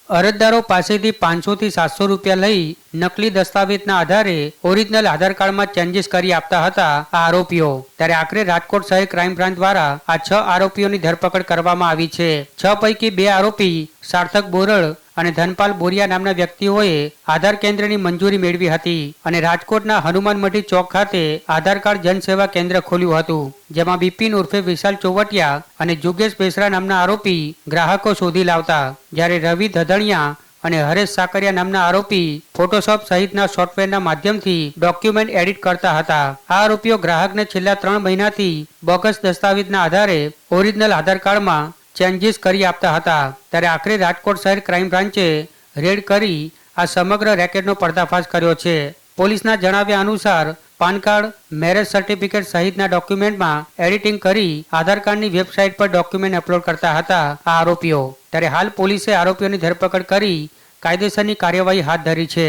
અરજદારો પાસેથી 500 થી 700 રૂપિયા લઈ નકલી દસ્તાવેજના આધારે ઓરિજિનલ આધાર કાર્ડમાં ચેન્જીસ કરી આપતા હતા આ આરોપીઓ। ત્યારે આખરે રાજકોટ શહેર ક્રાઇમ બ્રાન્ચ દ્વારા આ 6 આરોપીઓની ધરપકડ કરવામાં આવી છે। 6 પૈકી 2 આરોપી સાર્થક બોરડ અને ધનપાલ બોરિયા નામના વ્યક્તિઓએ આધાર કેન્દ્રની મંજૂરી મેળવી હતી અને રાજકોટના હનુમાન મઢી ચોક ખાતે આધાર કાર્ડ જનસેવા કેન્દ્ર ખોલ્યું હતું, જેમાં બિપિન ઉર્ફે વિશાલ ચોવટિયા અને જુગેશ બેસરા નામના આરોપી ગ્રાહકો શોધી લાવતા, જ્યારે રવિ ધધણિયા અને હરેશ સાકરિયા નામના આરોપી ફોટોશોપ સહિતના સોફ્ટવેરના માધ્યમથી ડોક્યુમેન્ટ એડિટ કરતા હતા। આ આરોપીઓ ગ્રાહકને છેલ્લા 3 મહિનાથી બોગસ દસ્તાવેજના આધારે ઓરિજિનલ આધાર કાર્ડમાં ચેન્જીસ કરી આપતા હતા। ત્યારે આખરે રાજકોટ શહેર ક્રાઇમ બ્રાન્ચે રેડ કરી આ સમગ્ર રેકેટનો પર્દાફાશ કર્યો છે। પોલીસના જણાવ્યા અનુસાર પાન કાર્ડ, મેરેજ સર્ટિફિકેટ સહિતના ડોક્યુમેન્ટમાં એડિટિંગ કરી આધાર કાર્ડની વેબસાઇટ પર ડોક્યુમેન્ટ અપલોડ કરતા હતા આ આરોપીઓ। ત્યારે હાલ પોલીસે આરોપીઓની ધરપકડ કરી કાયદેસરની કાર્યવાહી હાથ ધરી છે।